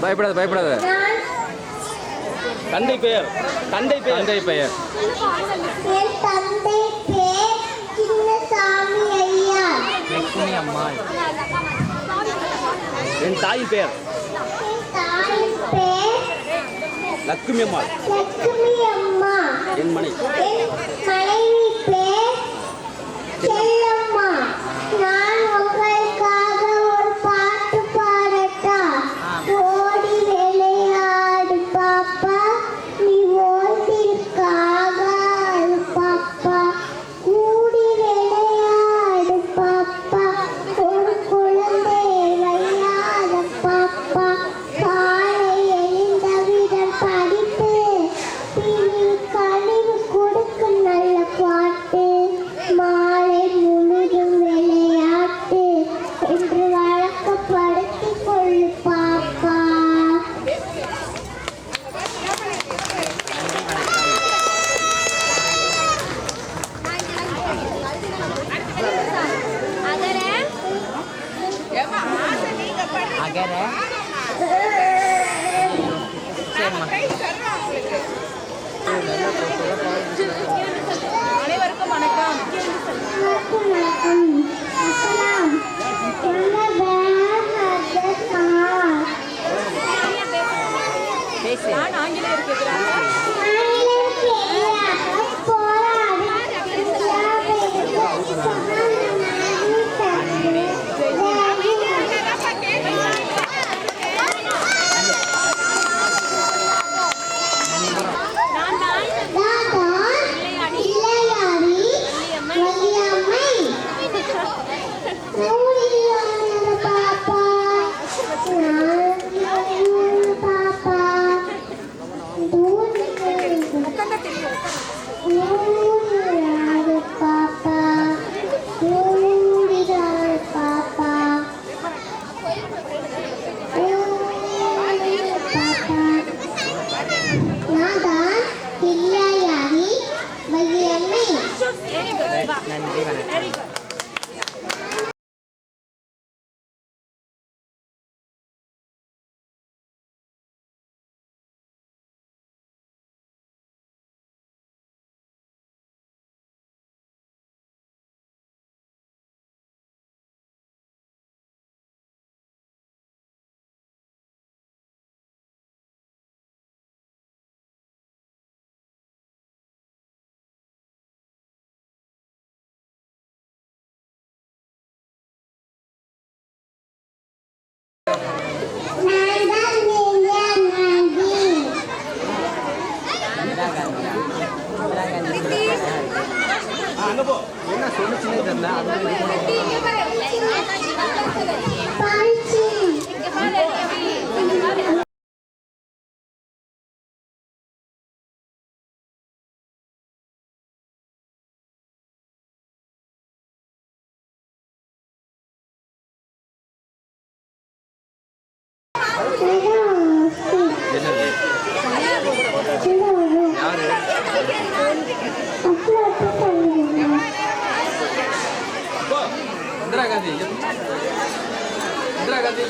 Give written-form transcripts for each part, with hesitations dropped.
பயப்படாத பயப்படாத. தந்தை பெயர் தந்தை பெயர் தந்தை பெயர் என் தந்தை பெயர் சின்னசாமி ஐயா. லட்சுமி அம்மா. என் தாய் பெயர் லட்சுமி அம்மா. லட்சுமி அம்மா. என் மனைவி பெயர் செல்லம்மா. நான் உங்களுக்காக ஒரு பாட்டு பாடட்டா? ஓடி விளையாடு பாப்பா, நீ ஓடிருக்காக பாப்பா. கூடி விளையாடு பாப்பா, ஒரு குழந்தை வையாத பாப்பா. காலை எழுந்தவிடம் படிப்பு, பிரிவு கழிவு கொடுக்கும் நல்ல பாட்டு. மாலை முழுதும் விளையாட்டு என்று வழக்கப்படுத்திக் கொள்ளு பாப்பா. அனைவருக்கும் வணக்கம். நான் ஆங்கிலேயர் கேட்கிறேன். இந்திரா காந்தி இந்திரா காந்தி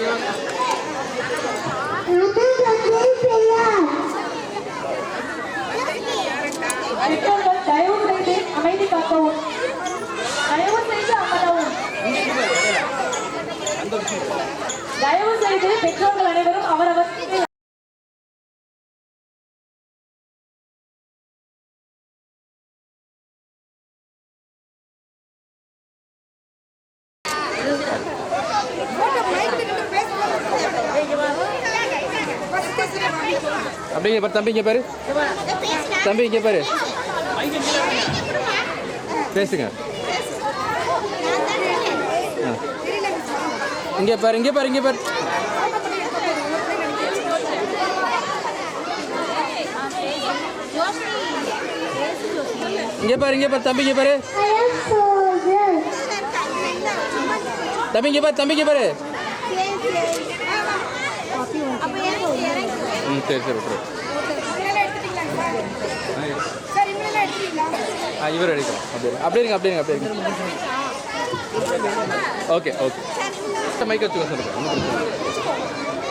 தயவு செய்து அமைதி காக்கவும். தயவு செய்து அமரவும். தயவு செய்து பெற்றோர்கள் அனைவரும் அவரவர் அப்படிங்க பாரு தம்பி, இங்கே பாரு தம்பி, இங்கே பாரு, பேசுங்க. இங்கே பாரு, இங்கே பாரு, இங்கே பாரு. இங்கே பாரு, இங்கே பாரு தம்பி, இங்கே பாரு தம்பி, இங்கே பாரு தம்பி, இங்கே பாரு. சரி சரி விட்டுரு. இவர் எடுக்கலாம். அப்படியே இருங்க, அப்படியே இருங்க, அப்படியே இருங்க. Okay okay. மைக் வச்சுக்கோ சொல்லுங்க.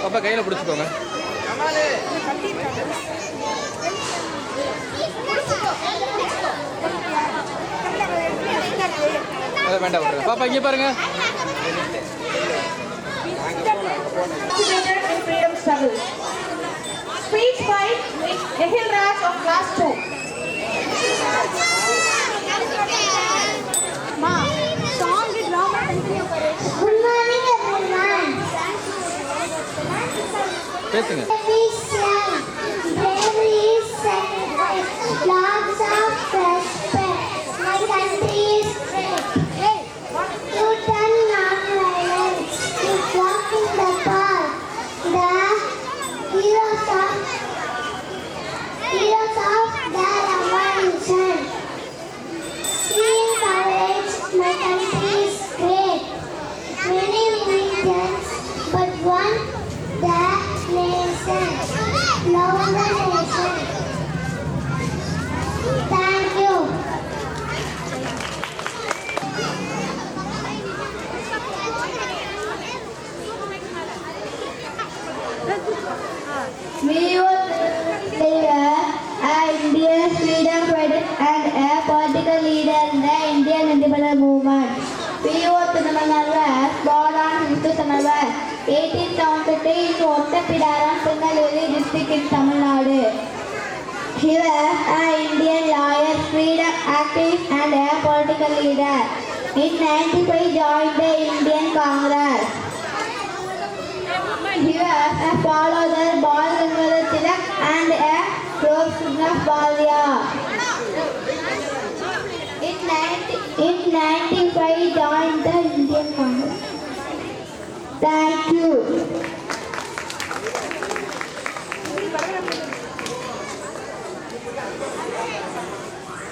பாப்பா கையில் பிடிச்சிக்கோங்க. அதை வேண்டாம் விட்டுருங்க. பாப்பா இங்கே பாருங்க. Speech by Nihil Raj of class 2. Ma, song is drama continue kare. Good morning everyone. பேசுங்க. Bravery is sacrifice. Lots of respect. My country is great. You turn non-violence. You walk in the park. The heroes of their revolution. Seeing courage, my country is great. Many religions, but one, the nation. Love the nation. Thank you. We would deliver an Indian freedom fighter and a political leader in the Indian independence movement. P.O. Thirumannavar, born on 5th November 1873 in Ottapidaram, Tirunelveli district in Tamil Nadu. He was an Indian lawyer, freedom activist and a political leader. In 1995 joined the Indian Congress. He was a follower of Bal Gangadhar Tilak and a close of Balya. In 1995 joined the Indian Congress. Thank you.